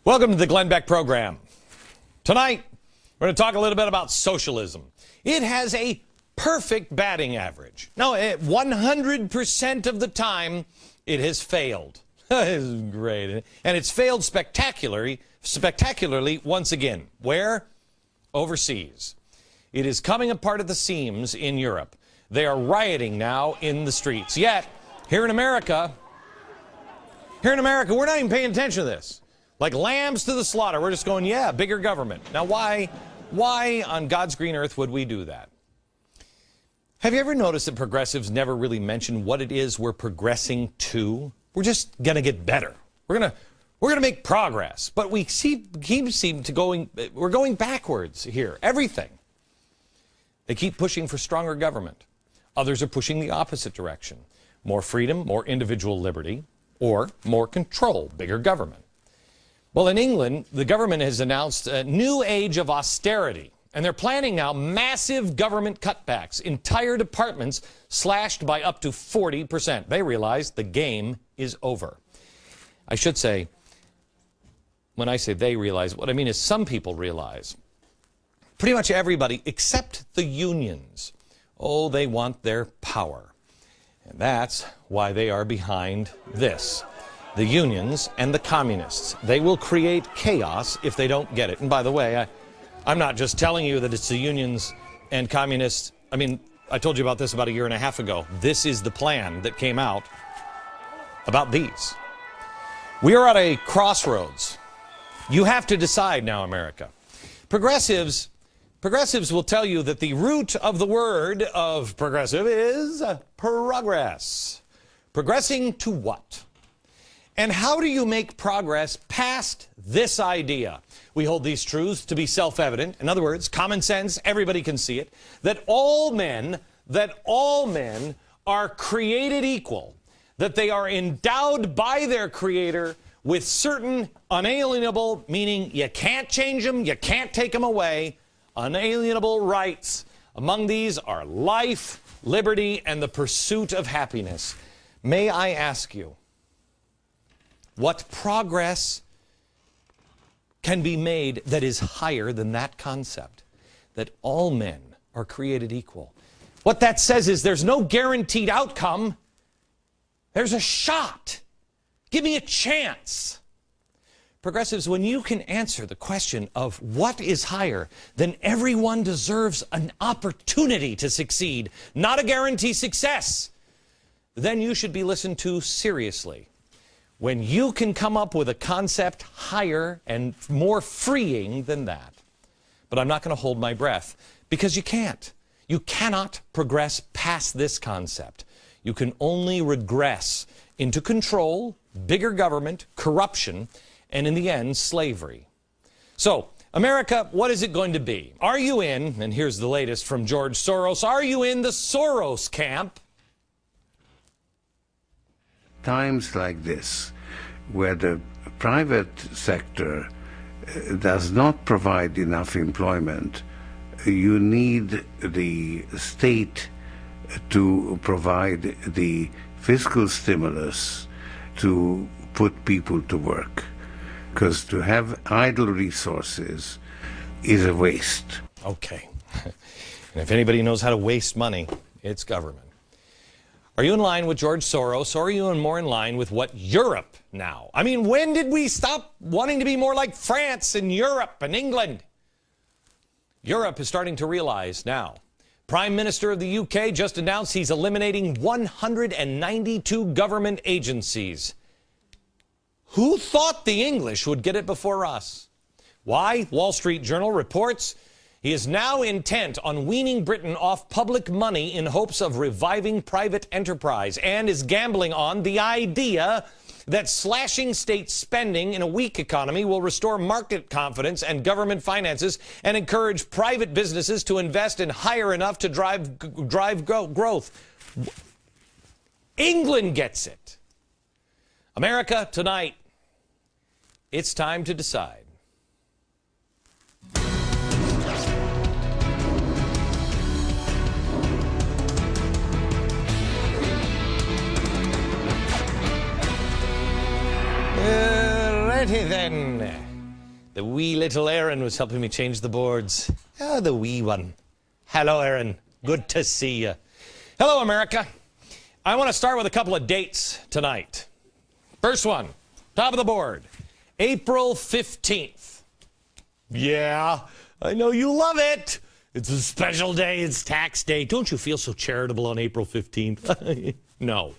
Welcome to the Glenn Beck program. Tonight, we're going to talk a little bit about socialism. It has a perfect batting average. No, 100% of the time, it has failed. It's great. And it's failed spectacularly once again. Where? Overseas. It is coming apart at the seams in Europe. They are rioting now in the streets. Yet, here in America, we're not even paying attention to this. Like lambs to the slaughter. We're just going, yeah, bigger government. Now, why on God's green earth would we do that? Have you ever noticed that progressives never really mention what it is we're progressing to? We're just going to get better. We're going to make we're going backwards here. Everything. They keep pushing for stronger government. Others are pushing the opposite direction. More freedom, more individual liberty, or more control, bigger government. Well, in England, the government has announced a new age of austerity, and they're planning now massive government cutbacks, entire departments slashed by up to 40%. They realize the game is over. I should say, when I say they realize, what I mean is some people realize. Pretty much everybody except the unions. Oh, they want their power. And that's why they are behind this. The unions and the communists. They will create chaos if they don't get it. And by the way, I'm not just telling you that it's the unions and communists. I mean, I told you about this about a year and a half ago. This is the plan that came out about these. We are at a crossroads. You have to decide now, America. Progressives will tell you that the root of the word of progressive is progress. Progressing to what? And how do you make progress past this idea? We hold these truths to be self-evident. In other words, common sense, everybody can see it, that all men are created equal, that they are endowed by their Creator with certain unalienable, meaning you can't change them, you can't take them away, unalienable rights. Among these are life, liberty, and the pursuit of happiness. May I ask you, what progress can be made that is higher than that concept? That all men are created equal. What that says is there's no guaranteed outcome. There's a shot. Give me a chance. Progressives, when you can answer the question of what is higher, then everyone deserves an opportunity to succeed, not a guaranteed success. Then you should be listened to seriously. When you can come up with a concept higher and more freeing than that. But I'm not going to hold my breath, because you can't. You cannot progress past this concept. You can only regress into control, bigger government, corruption, and in the end, slavery. So, America, what is it going to be? Are you in, and here's the latest from George Soros, are you in the Soros camp? Times like this, where the private sector does not provide enough employment, you need the state to provide the fiscal stimulus to put people to work. Because to have idle resources is a waste. Okay. And if anybody knows how to waste money, it's government. Are you in line with George Soros, or are you more in line with what Europe now? I mean, when did we stop wanting to be more like France and Europe and England? Europe is starting to realize now. Prime Minister of the UK just announced he's eliminating 192 government agencies. Who thought the English would get it before us? Why? Wall Street Journal reports he is now intent on weaning Britain off public money in hopes of reviving private enterprise, and is gambling on the idea that slashing state spending in a weak economy will restore market confidence and government finances and encourage private businesses to invest and hire enough to drive growth. England gets it. America, tonight, it's time to decide. Righty then. The wee little Aaron was helping me change the boards. Ah, the wee one. Hello, Aaron. Good to see you. Hello, America. I want to start with a couple of dates tonight. First one, top of the board, April 15th. Yeah, I know you love it. It's a special day. It's tax day. Don't you feel so charitable on April 15th? No.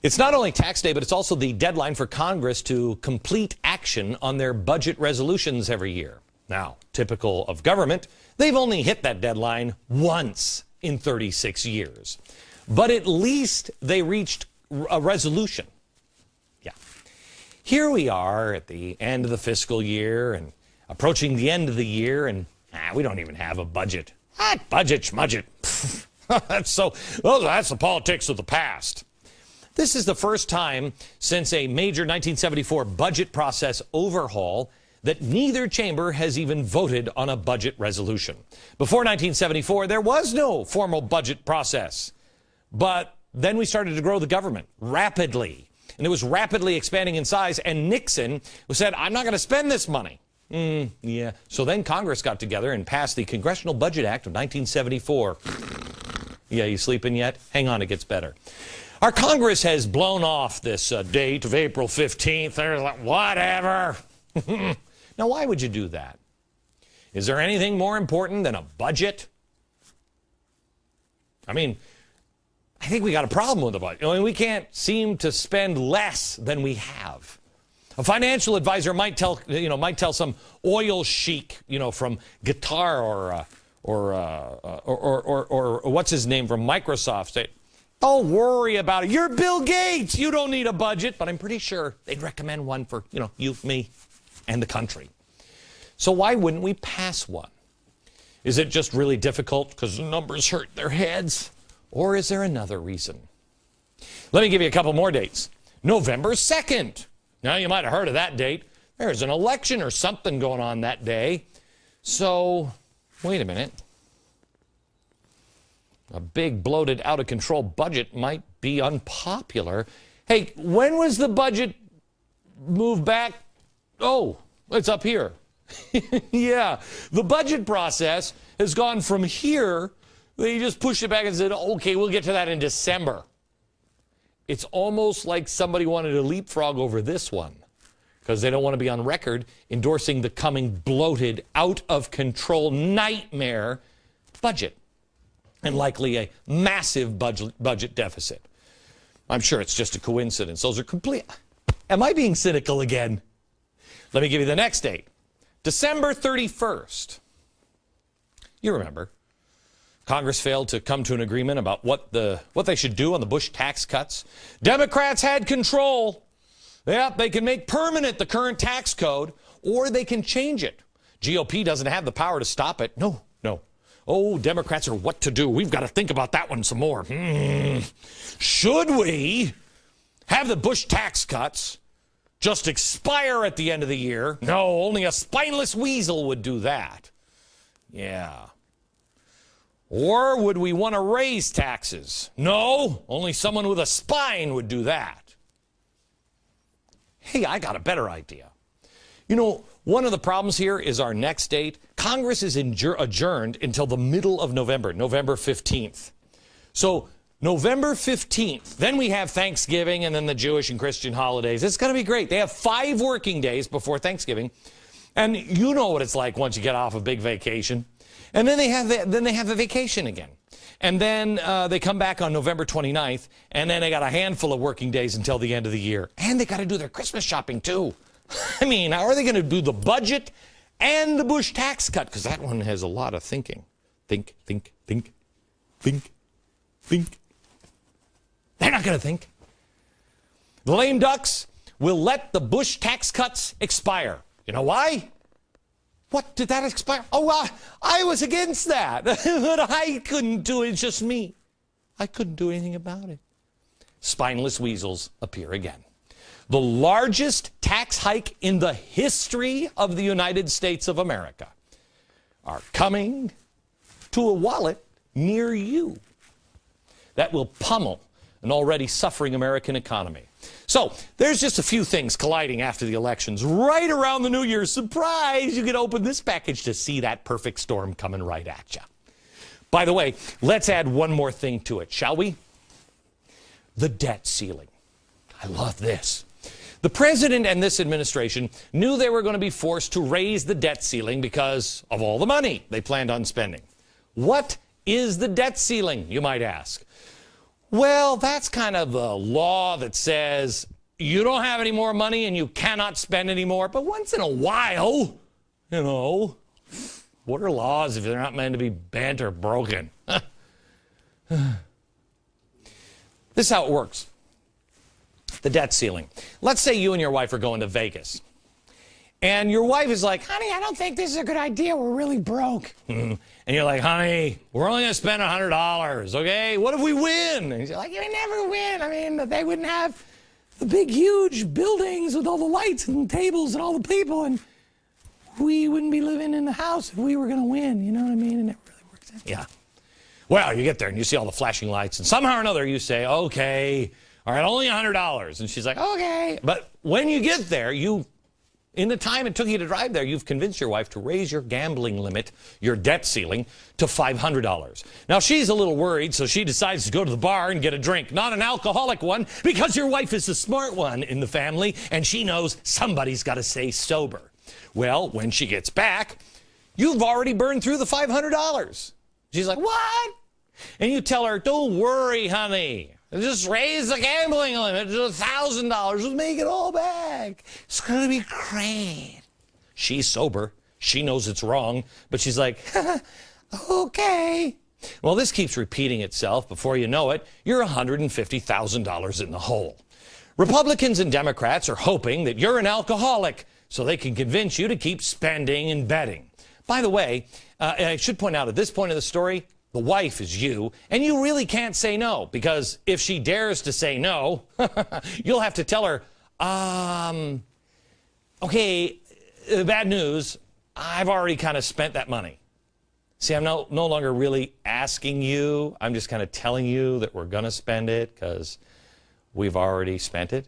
It's not only tax day, but it's also the deadline for Congress to complete action on their budget resolutions every year. Now, typical of government, they've only hit that deadline once in 36 years. But at least they reached a resolution. Yeah. Here we are at the end of the fiscal year and approaching the end of the year, and we don't even have a budget. Budget, schmudget. That's the politics of the past. This is the first time since a major 1974 budget process overhaul that neither chamber has even voted on a budget resolution. Before 1974, there was no formal budget process. But then we started to grow the government rapidly. And it was rapidly expanding in size. And Nixon said, I'm not going to spend this money. Yeah. So then Congress got together and passed the Congressional Budget Act of 1974. Yeah, you sleeping yet? Hang on, it gets better. Our Congress has blown off this date of April 15th. They're like, whatever. Now, why would you do that? Is there anything more important than a budget? I mean, I think we got a problem with the budget. I mean, we can't seem to spend less than we have. A financial advisor might tell some oil sheik, from Qatar or what's his name from Microsoft, say, don't worry about it. You're Bill Gates. You don't need a budget. But I'm pretty sure they'd recommend one for, you, me, and the country. So why wouldn't we pass one? Is it just really difficult because the numbers hurt their heads? Or is there another reason? Let me give you a couple more dates. November 2nd. Now, you might have heard of that date. There's an election or something going on that day. So, wait a minute. A big, bloated, out-of-control budget might be unpopular. Hey, when was the budget moved back? Oh, it's up here. Yeah, the budget process has gone from here. They just pushed it back and said, okay, we'll get to that in December. It's almost like somebody wanted to leapfrog over this one because they don't want to be on record endorsing the coming bloated, out-of-control nightmare budget and likely a massive budget deficit. I'm sure it's just a coincidence. Those are complete. Am I being cynical again? Let me give you the next date. December 31st. You remember. Congress failed to come to an agreement about what they should do on the Bush tax cuts. Democrats had control. Yeah, they can make permanent the current tax code, or they can change it. GOP doesn't have the power to stop it. No. Oh, Democrats are what to do. We've got to think about that one some more. Should we have the Bush tax cuts just expire at the end of the year? No, only a spineless weasel would do that. Yeah. Or would we want to raise taxes? No, only someone with a spine would do that. Hey, I got a better idea. One of the problems here is our next date. Congress is adjourned until the middle of November, November 15th. So November 15th, then we have Thanksgiving and then the Jewish and Christian holidays. It's going to be great. They have 5 working days before Thanksgiving. And you know what it's like once you get off a big vacation. And then they have a vacation again. And then they come back on November 29th, and then they got a handful of working days until the end of the year. And they got to do their Christmas shopping, too. I mean, how are they going to do the budget and the Bush tax cut? Because that one has a lot of thinking. Think. They're not going to think. The lame ducks will let the Bush tax cuts expire. You know why? What, did that expire? Oh, I was against that. But I couldn't do it. It's just me. I couldn't do anything about it. Spineless weasels appear again. The largest tax hike in the history of the United States of America are coming to a wallet near you that will pummel an already suffering American economy. So there's just a few things colliding after the elections. Right around the New Year's, surprise, you can open this package to see that perfect storm coming right at you. By the way, let's add one more thing to it, shall we? The debt ceiling. I love this. The president and this administration knew they were going to be forced to raise the debt ceiling because of all the money they planned on spending. What is the debt ceiling, you might ask? Well, that's kind of a law that says you don't have any more money and you cannot spend any more. But once in a while, you know, what are laws if they're not meant to be bent or broken? This is how it works. The debt ceiling. Let's say you and your wife are going to Vegas. And your wife is like, honey, I don't think this is a good idea. We're really broke. And you're like, honey, we're only going to spend $100, okay? What if we win? And she's like, you never win. I mean, they wouldn't have the big, huge buildings with all the lights and tables and all the people, and we wouldn't be living in the house if we were going to win. You know what I mean? It never really works out. Yeah. Well, you get there and you see all the flashing lights, and somehow or another you say, okay, all right, only $100. And she's like, okay. But when you get there, in the time it took you to drive there, you've convinced your wife to raise your gambling limit, your debt ceiling, to $500. Now, she's a little worried, so she decides to go to the bar and get a drink. Not an alcoholic one, because your wife is the smart one in the family, and she knows somebody's got to stay sober. Well, when she gets back, you've already burned through the $500. She's like, what? And you tell her, don't worry, honey. Just raise the gambling limit to $1,000. We'll make it all back. It's going to be great. She's sober. She knows it's wrong, but she's like, okay. Well, this keeps repeating itself. Before you know it, you're $150,000 in the hole. Republicans and Democrats are hoping that you're an alcoholic so they can convince you to keep spending and betting. By the way, I should point out at this point of the story, the wife is you, and you really can't say no, because if she dares to say no, you'll have to tell her, okay, bad news, I've already kind of spent that money. See, I'm no longer really asking you, I'm just kind of telling you that we're going to spend it because we've already spent it.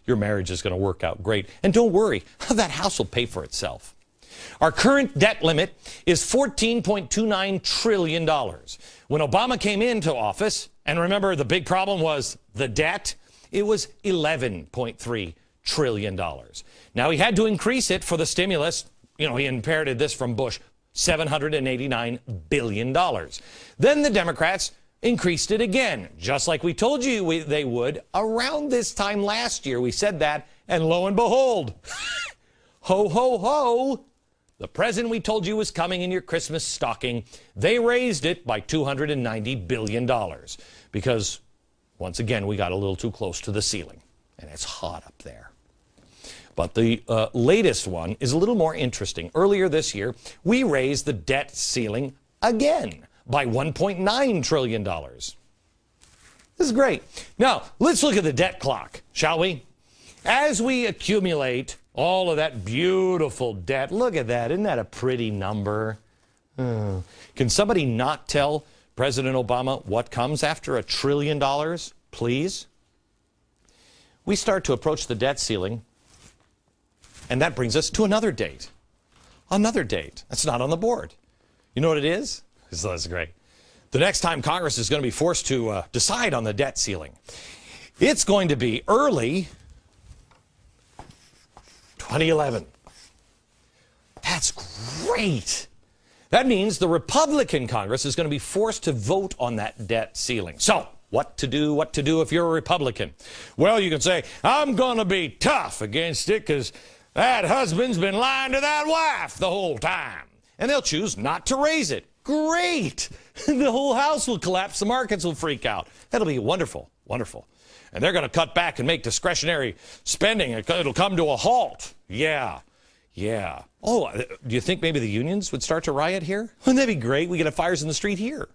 Your marriage is going to work out great. And don't worry, that house will pay for itself. Our current debt limit is $14.29 trillion. When Obama came into office, and remember the big problem was the debt, it was $11.3 trillion. Now he had to increase it for the stimulus. You know, he inherited this from Bush, $789 billion. Then the Democrats increased it again, just like we told you they would. Around this time last year, we said that, and lo and behold, ho, ho, ho, the president we told you was coming in your Christmas stocking, they raised it by $290 billion because, once again, we got a little too close to the ceiling, and it's hot up there. But the latest one is a little more interesting. Earlier this year, we raised the debt ceiling again by $1.9 trillion. This is great. Now, let's look at the debt clock, shall we? As we accumulate all of that beautiful debt, look at that. Isn't that a pretty number? Can somebody not tell President Obama what comes after $1 trillion, please? We start to approach the debt ceiling, and that brings us to another date. Another date. That's not on the board. You know what it is? That's great. The next time Congress is going to be forced to decide on the debt ceiling, it's going to be early 2011. That's great. That means the Republican Congress is going to be forced to vote on that debt ceiling. So, what to do if you're a Republican? Well, you can say, I'm going to be tough against it because that husband's been lying to that wife the whole time. And they'll choose not to raise it. Great. The whole house will collapse. The markets will freak out. That'll be wonderful, wonderful. And they're going to cut back and make discretionary spending. It'll come to a halt. Yeah. Oh, do you think maybe the unions would start to riot here? Wouldn't that be great? We could have fires in the street here.